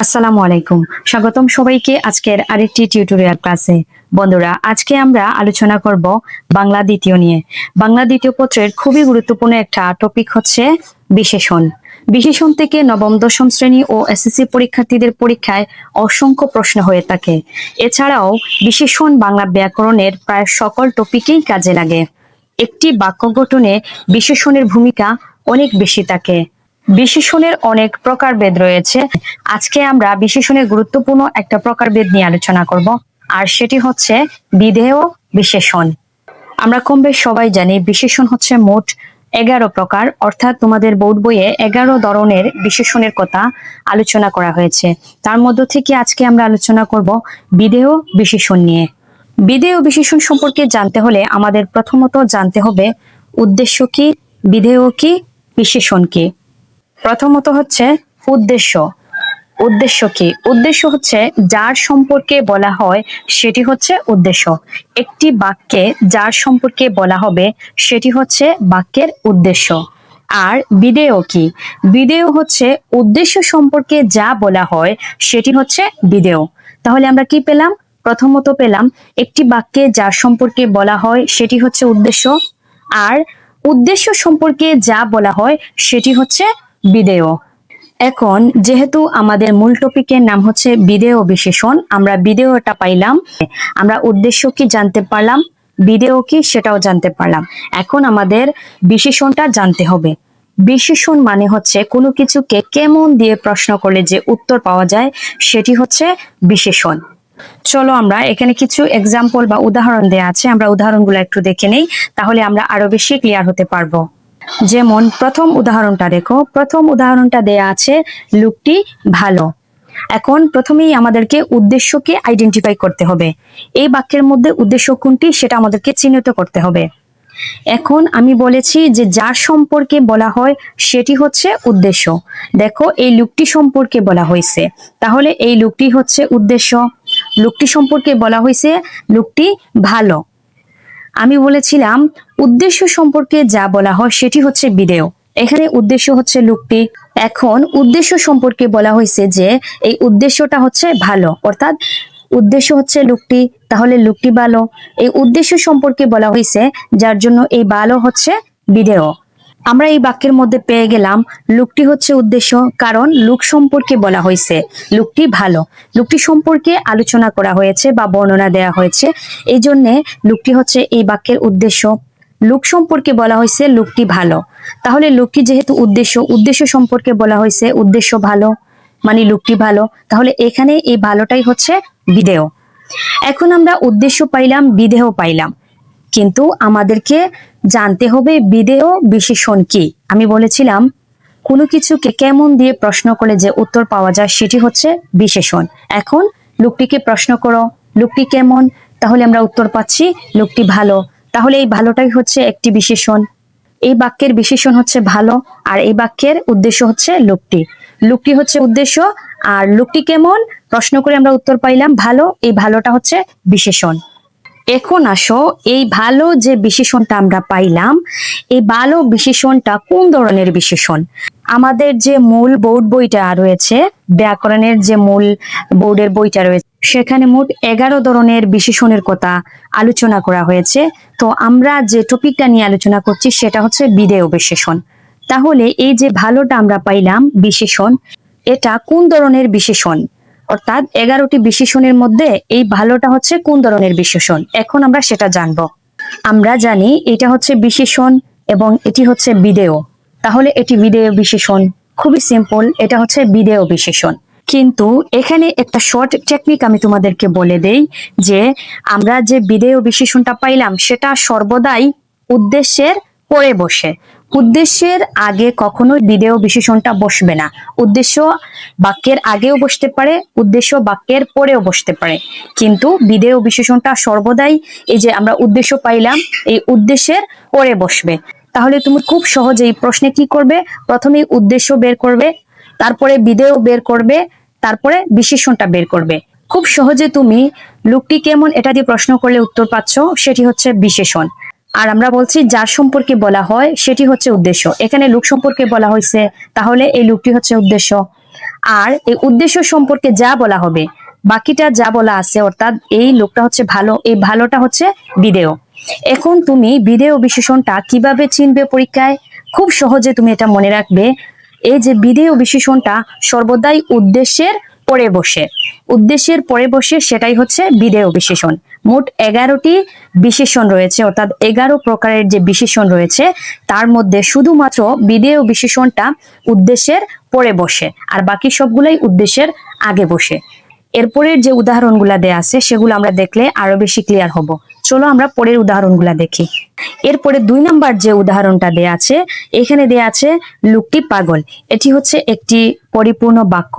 আসসালামু আলাইকুম। স্বাগতম সবাইকে আজকের আরেকটি টিউটোরিয়াল ক্লাসে। বন্ধুরা, আজকে আমরা আলোচনা করব বাংলা দ্বিতীয় নিয়ে। বাংলা দ্বিতীয় পত্রের খুবই গুরুত্বপূর্ণ একটা টপিক হচ্ছে বিশেষণ। বিশেষণ থেকে নবম দশম শ্রেণী ও এসএসসি পরীক্ষার্থীদের পরীক্ষায় অসংখ্য প্রশ্ন হয়ে থাকে। এছাড়াও বিশেষণ বাংলা ব্যাকরণের প্রায় সকল টপিকেই কাজে লাগে। একটি বাক্য গঠনে বিশেষণের ভূমিকা অনেক বেশি থাকে। বিশেষণের অনেক প্রকারভেদ রয়েছে। আজকে আমরা বিশেষণের গুরুত্বপূর্ণ একটা প্রকারভেদ নিয়ে আলোচনা করব, আর সেটি হচ্ছে বিধেয় বিশেষণ। আমরা কম বেশ সবাই জানি বিশেষণ হচ্ছে মোট 11 প্রকার, অর্থাৎ তোমাদের বোর্ড বইয়ে 11 ধরনের বিশেষণের কথা আলোচনা করা হয়েছে। তার মধ্য থেকে আজকে আমরা আলোচনা করব বিধেয় বিশেষণ নিয়ে। বিধেয় বিশেষণ সম্পর্কে জানতে হলে আমাদের প্রথমত জানতে হবে উদ্দেশ্য কি, বিধেয় কি, বিশেষণ কি। প্রথমত হচ্ছে উদ্দেশ্য। উদ্দেশ্য কি? উদ্দেশ্য হচ্ছে যার সম্পর্কে বলা হয় সেটি হচ্ছে উদ্দেশ্য। একটি বাক্যে যার সম্পর্কে বলা হবে সেটি হচ্ছে বাক্যের উদ্দেশ্য। আর বিধেয় কি? বিধেয় হচ্ছে উদ্দেশ্য সম্পর্কে যা বলা হয় সেটি হচ্ছে বিধেয়। তাহলে আমরা কি পেলাম? প্রথমত পেলাম একটি বাক্যে যার সম্পর্কে বলা হয় সেটি হচ্ছে উদ্দেশ্য, আর উদ্দেশ্য সম্পর্কে যা বলা হয় সেটি হচ্ছে বিধেয়। এখন যেহেতু আমাদের মূল টপিকের নাম হচ্ছে বিধেয় বিশেষণ, আমরা বিধেয়টা পাইলাম, আমরা উদ্দেশ্য কি জানতে পারলাম, বিধেয় কি সেটাও জানতে পারলাম। এখন আমাদের বিশেষণটা জানতে হবে। বিশেষণ মানে হচ্ছে কোনো কিছুকে কেমন দিয়ে প্রশ্ন করলে যে উত্তর পাওয়া যায় সেটি হচ্ছে বিশেষণ। চলো আমরা এখানে কিছু এক্সাম্পল বা উদাহরণ দেয়া আছে, আমরা উদাহরণগুলো একটু দেখে নেই, তাহলে আমরা আরো বেশি ক্লিয়ার হতে পারবো। যেমন প্রথম উদাহরণটা দেখো, প্রথম উদাহরণটা দেয়া আছে লোকটি ভালো। এখন প্রথমেই আমাদেরকে উদ্দেশ্যকে আইডেন্টিফাই করতে হবে। এই বাক্যের মধ্যে উদ্দেশ্য কোনটি সেটা আমাদেরকে চিহ্নিত করতে হবে। এখন আমি বলেছি যে যার সম্পর্কে বলা হয় সেটি হচ্ছে উদ্দেশ্য। দেখো এই লোকটি সম্পর্কে বলা হয়েছে, তাহলে এই লোকটি হচ্ছে উদ্দেশ্য। লোকটি সম্পর্কে বলা হয়েছে লোকটি ভালো। আমি বলেছিলাম উদ্দেশ্য সম্পর্কে যা বলা হয় সেটি হচ্ছে বিধেয়। এখানে উদ্দেশ্য হচ্ছে লোকটি। এখন উদ্দেশ্য সম্পর্কে বলা হয়েছে যে এই উদ্দেশ্যটা হচ্ছে ভালো, অর্থাৎ উদ্দেশ্য হচ্ছে লোকটি, তাহলে লোকটি ভালো। এই উদ্দেশ্য সম্পর্কে বলা হয়েছে যার জন্য এই ভালো হচ্ছে বিধেয়। আমরা এই বাক্যের মধ্যে পেয়ে গেলাম লোকটি হচ্ছে উদ্দেশ্য, কারণ লোক সম্পর্কে বলা হয়েছে লোকটি ভালো, লোকটি সম্পর্কে আলোচনা করা হয়েছে বা বর্ণনা দেওয়া হয়েছে, এই জন্য লোকটি হচ্ছে এই বাক্যের উদ্দেশ্য। লোক সম্পর্কে বলা হয়েছে লোকটি ভালো, তাহলে লোকটি যেহেতু উদ্দেশ্য, উদ্দেশ্য সম্পর্কে বলা হয়েছে উদ্দেশ্য ভালো, মানে লোকটি ভালো, তাহলে এখানে এই ভালোটাই হচ্ছে বিধেয়। এখন আমরা উদ্দেশ্য পাইলাম, বিধেয় পাইলাম, কিন্তু আমাদেরকে জানতে হবে বিধেয় বিশেষণ কি। আমি বলেছিলাম কোনো কিছুকে কেমন দিয়ে প্রশ্ন করলে যে উত্তর পাওয়া যায় সেটি হচ্ছে বিশেষণ। এখন লোকটিকে প্রশ্ন করো লোকটি কেমন, তাহলে আমরা উত্তর পাচ্ছি লোকটি ভালো, তাহলে এই ভালোটাই হচ্ছে একটি বিশেষণ। এই বাক্যের বিশেষণ হচ্ছে ভালো, আর এই বাক্যের উদ্দেশ্য হচ্ছে লোকটি। লোকটি হচ্ছে উদ্দেশ্য, আর লোকটি কেমন প্রশ্ন করে আমরা উত্তর পাইলাম ভালো, এই ভালোটা হচ্ছে বিশেষণ। এখন আসো এই ভালো যে বিশেষণটা আমরা পাইলাম, এই ভালো বিশেষণটা কোন ধরনের বিশেষণ। আমাদের যে মূল বোর্ড বইটা রয়েছে, ব্যাকরণের যে মূল বোর্ডের বইটা রয়েছে, সেখানে মোট 11 ধরনের বিশেষণের কথা আলোচনা করা হয়েছে। তো আমরা যে টপিকটা নিয়ে আলোচনা করছি সেটা হচ্ছে বিধেয় বিশেষণ। তাহলে এই যে ভালোটা আমরা পাইলাম বিশেষণ, এটা কোন ধরনের বিশেষণ, অর্থাৎ 11টি বিশেষণের মধ্যে এই ভালোটা হচ্ছে কোন ধরনের বিশেষণ, এখন আমরা সেটা জানবো। আমরা জানি এটা হচ্ছে বিশেষণ এবং এটি হচ্ছে বিধেয়, তাহলে এটি বিধেয় বিশেষণ। খুবই সিম্পল, এটা হচ্ছে বিধেয় বিশেষণ। কিন্তু এখানে একটা শর্ট টেকনিক আমি তোমাদেরকে বলে দেই, যে আমরা যে বিধেয় বিশেষণটা পাইলাম সেটা সর্বদাই উদ্দেশ্যের পরে বসে। উদ্দেশ্যের আগে কখনোই বিধেয় বিশেষণটা বসবে না। উদ্দেশ্য বাক্যের আগেও বসতে পারে, উদ্দেশ্য বাক্যের পরেও বসতে পারে, কিন্তু বিধেয় বিশেষণটা সর্বদাই এই যে আমরা উদ্দেশ্য পাইলাম এই উদ্দেশ্যের পরে বসবে। তাহলে তুমি খুব সহজেই প্রশ্নে কি করবে, প্রথমেই উদ্দেশ্য বের করবে, তারপরে বিধেয় বের করবে, তারপরে বিশেষণটা বের করবে। খুব সহজে তুমি লোকটি কেমন এটা দিয়ে প্রশ্ন করলে উত্তর পাচ্ছ, সেটি হচ্ছে বিশেষণ। আর আমরা বলছি যার সম্পর্কে বলা হয় সেটি হচ্ছে উদ্দেশ্য। এখানে লোক সম্পর্কে বলা হয়েছে, তাহলে এই লোকটি হচ্ছে উদ্দেশ্য। আর এই উদ্দেশ্য সম্পর্কে যা বলা হবে, বাকিটা যা বলা আছে, অর্থাৎ এই লোকটা হচ্ছে ভালো, এই ভালোটা হচ্ছে বিধেয়। এখন তুমি বিধেয় বিশেষণটা কিভাবে চিনবে পরীক্ষায়? খুব সহজে তুমি এটা মনে রাখবে, এই যে বিধেয় বিশেষণটা সর্বদাই উদ্দেশ্যের পরে বসে, উদ্দেশ্যের পরে বসে, সেটাই হচ্ছে বিধেয় বিশেষণ। মোট 11টি বিশেষণ রয়েছে, অর্থাৎ 11 প্রকারের যে বিশেষণ রয়েছে তার মধ্যে শুধুমাত্র বিধেয় বিশেষণটা উদ্দেশ্যের পরে বসে, আর বাকি সবগুলাই উদ্দেশ্যের আগে বসে। এরপরের যে উদাহরণগুলা দেয়া আছে সেগুলো আমরা দেখলে আরো বেশি ক্লিয়ার হব। চলো আমরা পরের উদাহরণগুলা দেখি। এরপরে 2 নাম্বার যে উদাহরণটা দেয়া আছে, এখানে দেয়া আছে লোকটি পাগল। এটি হচ্ছে একটি পরিপূর্ণ বাক্য।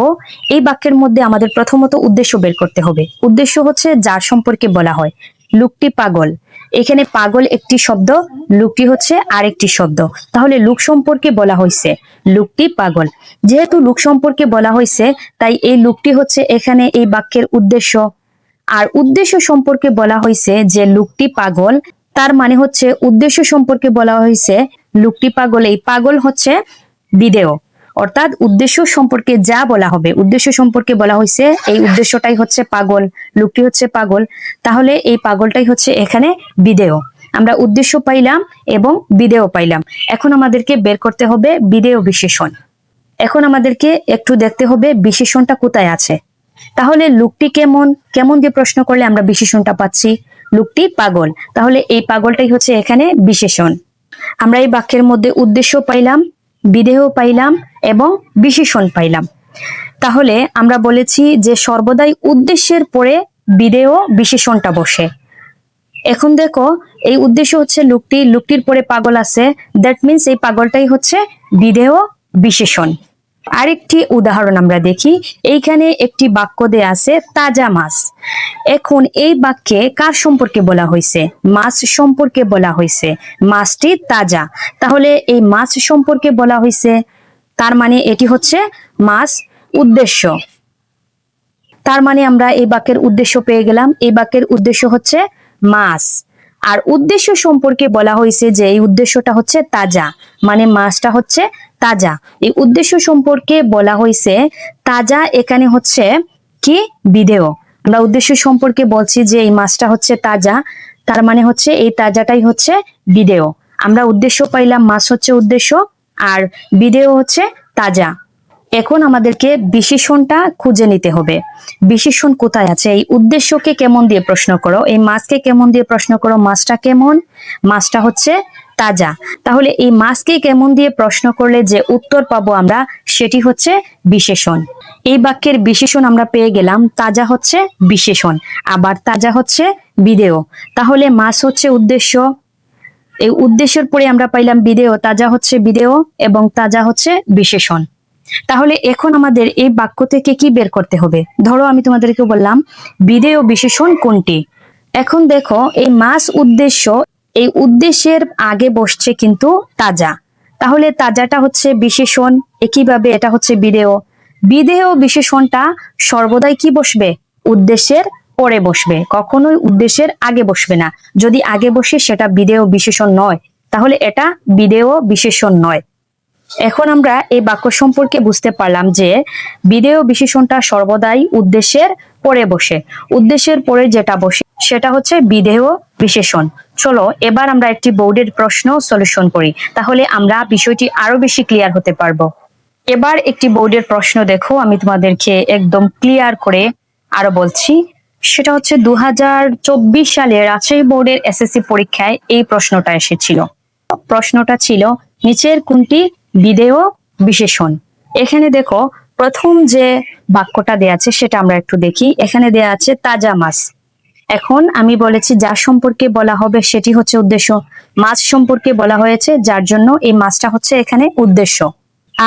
এই বাক্যের মধ্যে আমাদের প্রথমত উদ্দেশ্য বের করতে হবে। উদ্দেশ্য হচ্ছে যার সম্পর্কে বলা হয়। লোকটি পাগল, এখানে পাগল একটি শব্দ, লোকটি হচ্ছে আরেকটি শব্দ। তাহলে লোক সম্পর্কে বলা হয়েছে, লোকটি পাগল। যেহেতু লোক সম্পর্কে বলা হয়েছে, তাই এই লোকটি হচ্ছে এখানে এই বাক্যের উদ্দেশ্য। আর উদ্দেশ্য সম্পর্কে বলা হয়েছে যে লোকটি পাগল, তার মানে হচ্ছে উদ্দেশ্য সম্পর্কে বলা হয়েছে লোকটি পাগল, এই পাগল হচ্ছে বিধেয়। অর্থাৎ উদ্দেশ্য সম্পর্কে যা বলা হবে, উদ্দেশ্য সম্পর্কে বলা হয়েছে এই উদ্দেশ্যটাই হচ্ছে পাগল, লোকটি হচ্ছে পাগল, তাহলে এই পাগলটাই হচ্ছে এখানে বিধেয়। আমরা উদ্দেশ্য পাইলাম এবং বিধেয় পাইলাম। এখন আমাদেরকে বের করতে হবে বিধেয় বিশেষণ। এখন আমাদেরকে একটু দেখতে হবে বিশেষণটা কোথায় আছে। তাহলে লোকটি কেমন, কেমন দিয়ে প্রশ্ন করলে আমরা বিশেষণটা পাচ্ছি, লোকটি পাগল, তাহলে এই পাগলটাই হচ্ছে এখানে বিশেষণ। আমরা এই বাক্যের মধ্যে উদ্দেশ্য পাইলাম, বিধেয় পাইলাম এবং বিশেষণ পাইলাম। তাহলে আমরা বলেছি যে সর্বদাই উদ্দেশ্যের পরে বিধেয় বিশেষণটা বসে। এখন দেখো, এই উদ্দেশ্য হচ্ছে লোকটি, লোকটির পরে পাগল আছে, দ্যাট মিন্স এই পাগলটাই হচ্ছে বিধেয় বিশেষণ। আরেকটি উদাহরণ আমরা দেখি। এইখানে একটি বাক্য দেয়া আছে তাজা মাছ। এখন এই বাক্যে কার সম্পর্কে বলা হয়েছে? মাছ সম্পর্কে বলা হয়েছে, মাছটি তাজা। তাহলে এই মাছ সম্পর্কে বলা হয়েছে, তার মানে এটি হচ্ছে মাছ উদ্দেশ্য। তার মানে আমরা এই বাক্যের উদ্দেশ্য পেয়ে গেলাম। এই বাক্যের উদ্দেশ্য হচ্ছে মাছ। আর উদ্দেশ্য সম্পর্কে বলা হয়েছে যে এই উদ্দেশ্যটা হচ্ছে তাজা, মানে মাছটা হচ্ছে তাজা। এই উদ্দেশ্য সম্পর্কে বলা হয়েছে তাজা, এখানে হচ্ছে কি বিধেয়। আমরা উদ্দেশ্য সম্পর্কে বলছি যে এই মাছটা হচ্ছে তাজা, তার মানে হচ্ছে এই তাজাটাই হচ্ছে বিধেয়। আমরা উদ্দেশ্য পাইলাম, মাছ হচ্ছে উদ্দেশ্য, আর বিধেয় হচ্ছে তাজা। এখন আমাদেরকে বিশেষণটা খুঁজে নিতে হবে। বিশেষণ কোথায় আছে? এই উদ্দেশ্যকে কেমন দিয়ে প্রশ্ন করো, এই মাছকে কেমন দিয়ে প্রশ্ন করো, মাছটা কেমন, মাছটা হচ্ছে তাজা। তাহলে এই মাছকে কেমন দিয়ে প্রশ্ন করলে যে উত্তর পাবো আমরা, সেটি হচ্ছে বিশেষণ। এই বাক্যের বিশেষণ আমরা পেয়ে গেলাম, তাজা হচ্ছে বিশেষণ, আবার তাজা হচ্ছে বিধেয়। তাহলে মাছ হচ্ছে উদ্দেশ্য, এই উদ্দেশ্যের পরে আমরা পাইলাম বিধেয়, তাজা হচ্ছে বিধেয় এবং তাজা হচ্ছে বিশেষণ। তাহলে এখন আমাদের এই বাক্য থেকে কি বের করতে হবে? ধরো আমি তোমাদেরকে বললাম বিধেয় বিশেষণ কোনটি। এখন দেখো, এই মাছ উদ্দেশ্য, এই উদ্দেশ্যের আগে বসছে কিন্তু তাজা, তাহলে তাজাটা হচ্ছে বিশেষণ, একইভাবে এটা হচ্ছে বিধেয়। বিধেয় বিশেষণটা সর্বদাই কি বসবে? উদ্দেশ্যের পরে বসবে, কখনোই উদ্দেশ্যের আগে বসবে না। যদি আগে বসে সেটা বিধেয় বিশেষণ নয়, তাহলে এটা বিধেয় বিশেষণ নয়। এখন আমরা এই বাক্য সম্পর্কে বুঝতে পারলাম যে বিধেয় বিশেষণটা সর্বদাই উদ্দেশ্যের পরে বসে, উদ্দেশ্যের পরে যেটা বসে সেটা হচ্ছে বিধেয় বিশেষণ। চলো এবার আমরা একটি বোর্ডের প্রশ্ন সলিউশন করি, তাহলে আমরা বিষয়টি আরো বেশি ক্লিয়ার হতে পারবো। এবার একটি বোর্ডের প্রশ্ন দেখো, আমি তোমাদেরকে একদম ক্লিয়ার করে আরো বলছি। সেটা হচ্ছে 2024 সালের রাজশাহী বোর্ডের এসএসসি পরীক্ষায় এই প্রশ্নটা এসেছিল। প্রশ্নটা ছিল নিচের কোনটি বিধেয় বিশেষণ। এখানে দেখো, প্রথম যে বাক্যটা দেয়া আছে সেটা আমরা একটু দেখি। এখানে দেয়া আছে তাজা মাছ। এখন আমি বলেছি যার সম্পর্কে বলা হবে সেটি হচ্ছে উদ্দেশ্য, মাছ সম্পর্কে বলা হয়েছে যার জন্য এই মাছটা হচ্ছে এখানে উদ্দেশ্য।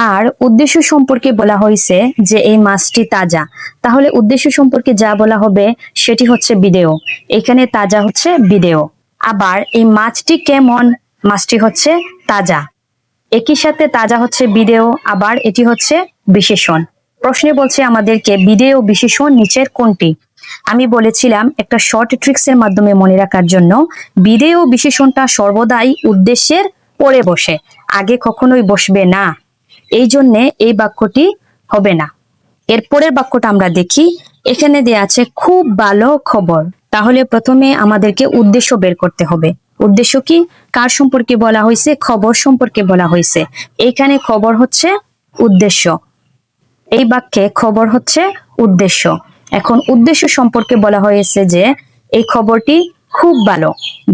আর উদ্দেশ্য সম্পর্কে বলা হয়েছে যে এই মাছটি তাজা, তাহলে উদ্দেশ্য সম্পর্কে যা বলা হবে সেটি হচ্ছে বিধেয়, এখানে তাজা হচ্ছে বিধেয়। আবার এই মাছটি কেমন, মাছটি হচ্ছে তাজা, একই সাথে তাজা হচ্ছে বিধেয়, আবার এটি হচ্ছে বিশেষণ। প্রশ্নে বলছে আমাদেরকে বিধেয় বিশেষণ নিচের কোনটি। আমি বলেছিলাম একটা শর্ট ট্রিক্স এর মাধ্যমে মনে রাখার জন্য, বিধেয় বিশেষণটা সর্বদাই উদ্দেশ্যের পরে বসে, আগে কখনোই বসবে না, এই জন্যে এই বাক্যটি হবে না। এরপরের বাক্যটা আমরা দেখি। এখানে দেয়া আছে খুব ভালো খবর। তাহলে প্রথমে আমাদেরকে উদ্দেশ্য বের করতে হবে। উদ্দেশ্য কি? কার সম্পর্কে বলা হয়েছে? খবর সম্পর্কে বলা হয়েছে। এইখানে খবর হচ্ছে উদ্দেশ্য, এই বাক্যে খবর হচ্ছে উদ্দেশ্য। এখন উদ্দেশ্য সম্পর্কে বলা হয়েছে যে এই খবরটি খুব ভালো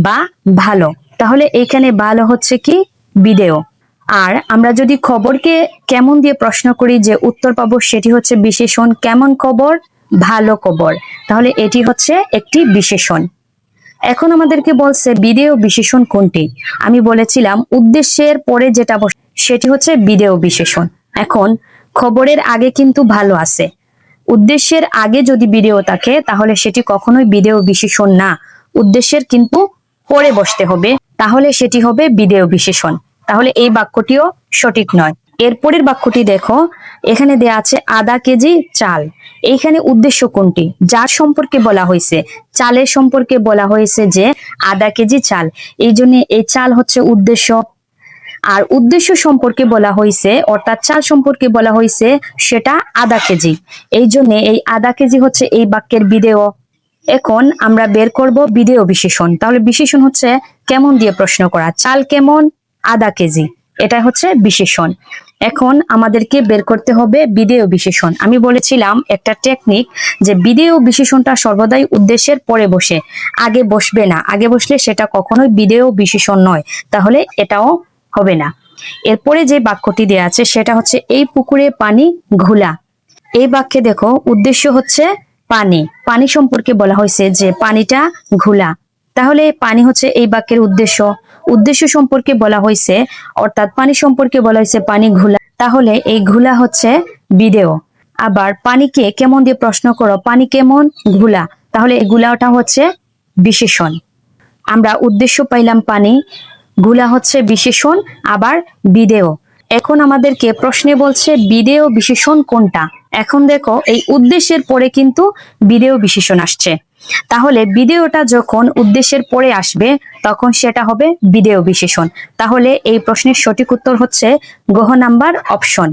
বা ভালো, তাহলে এইখানে ভালো হচ্ছে কি? বিধেয়। আর আমরা যদি খবরকে কেমন দিয়ে প্রশ্ন করি যে উত্তর পাবো, সেটি হচ্ছে বিশেষণ। কেমন খবর? ভালো খবর। তাহলে এটি হচ্ছে একটি বিশেষণ। এখন আমাদেরকে বলছে বিধেয় বিশেষণ কোনটি? আমি বলেছিলাম উদ্দেশ্যের পরে যেটা বসে সেটি হচ্ছে বিধেয় বিশেষণ। এখন খবরের আগে কিন্তু ভালো আছে, উদ্দেশ্যের আগে যদি বিধেয় থাকে তাহলে সেটি কখনোই বিধেয় বিশেষণ না। উদ্দেশ্যের কিন্তু পরে বসতে হবে, তাহলে সেটি হবে বিধেয় বিশেষণ। তাহলে এই বাক্যটিও সঠিক নয়। এরপরের বাক্যটি দেখো, এখানে দেয়া আছে আধা কেজি চাল। এইখানে উদ্দেশ্য কোনটি? যার সম্পর্কে বলা হয়েছে, চালের সম্পর্কে বলা হয়েছে যে আধা কেজি চাল, এই জন্য এই চাল হচ্ছে উদ্দেশ্য। আর উদ্দেশ্য সম্পর্কে বলা হয়েছে, অর্থাৎ চাল সম্পর্কে বলা হয়েছে সেটা আধা কেজি, এই জন্য এই আধা কেজি হচ্ছে এই বাক্যের বিধেয়। এখন আমরা বের করব বিধেয় বিশেষণ। তাহলে বিশেষণ হচ্ছে কেমন দিয়ে প্রশ্ন করা। চাল কেমন? আধা কেজি, এটা হচ্ছে বিশেষণ। এখন আমাদেরকে বের করতে হবে বিধেয় বিশেষণ। আমি বলেছিলাম একটা টেকনিক যে বিধেয় বিশেষণটা সর্বদাই উদ্দেশ্যের পরে বসে, আগে বসবে না। আগে বসলে সেটা কখনোই বিধেয় বিশেষণ নয়, তাহলে এটাও হবে না। এরপরে যে বাক্যটি দেয়া আছে সেটা হচ্ছে এই পুকুরে পানি ঘোলা। এই বাক্যে দেখো উদ্দেশ্য হচ্ছে পানি, পানি সম্পর্কে বলা হয়েছে যে পানিটা ঘোলা, তাহলে পানি হচ্ছে এই বাক্যের উদ্দেশ্য। উদ্দেশ্য সম্পর্কে বলা হয়েছে, অর্থাৎ পানি সম্পর্কে বলা হয়েছে পানি ঘোলা, তাহলে এই ঘোলা হচ্ছে বিধেয়। আবার পানিকে কেমন দিয়ে প্রশ্ন করো, পানি কেমন? ঘোলা, তাহলে এই ঘোলাটা হচ্ছে বিশেষণ। আমরা উদ্দেশ্য পাইলাম পানি, ঘোলা হচ্ছে বিশেষণ, আবার বিধেয়। এখন আমাদেরকে প্রশ্নে বলছে বিধেয় বিশেষণ কোনটা। এখন দেখো এই উদ্দেশ্যের পরে কিন্তু বিধেয় বিশেষণ আসছে, তাহলে বিধেয়টা যখন উদ্দেশ্যের পরে আসবে তখন সেটা হবে বিধেয় বিশেষণ। তাহলে এই প্রশ্নের সঠিক উত্তর হচ্ছে গহ নাম্বার অপশন,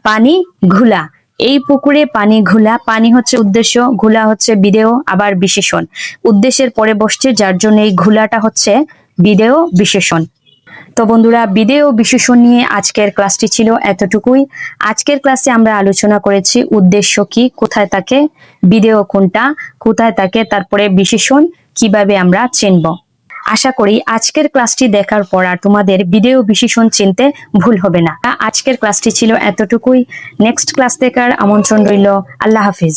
পানি ঘোলা। এই পুকুরে পানি ঘোলা, পানি হচ্ছে উদ্দেশ্য, ঘোলা হচ্ছে বিধেয়, আবার বিশেষণ উদ্দেশ্যের পরে বসছে, যার জন্য এই ঘোলাটা হচ্ছে বিধেয় বিশেষণ। তো বন্ধুরা, বিধেয় বিশেষণ নিয়ে আজকের ক্লাসটি ছিল এতটুকুই। আজকের ক্লাসে আমরা আলোচনা করেছি উদ্দেশ্য কি, কোথায় থাকে, বিধেয় কোনটা, কোথায় থাকে, তারপরে বিশেষণ কিভাবে আমরা চিনব। আশা করি আজকের ক্লাসটি দেখার পর আর তোমাদের বিধেয় বিশেষণ চিনতে ভুল হবে না। আজকের ক্লাসটি ছিল এতটুকুই। নেক্সট ক্লাস দেখার আমন্ত্রণ রইল। আল্লাহ হাফিজ।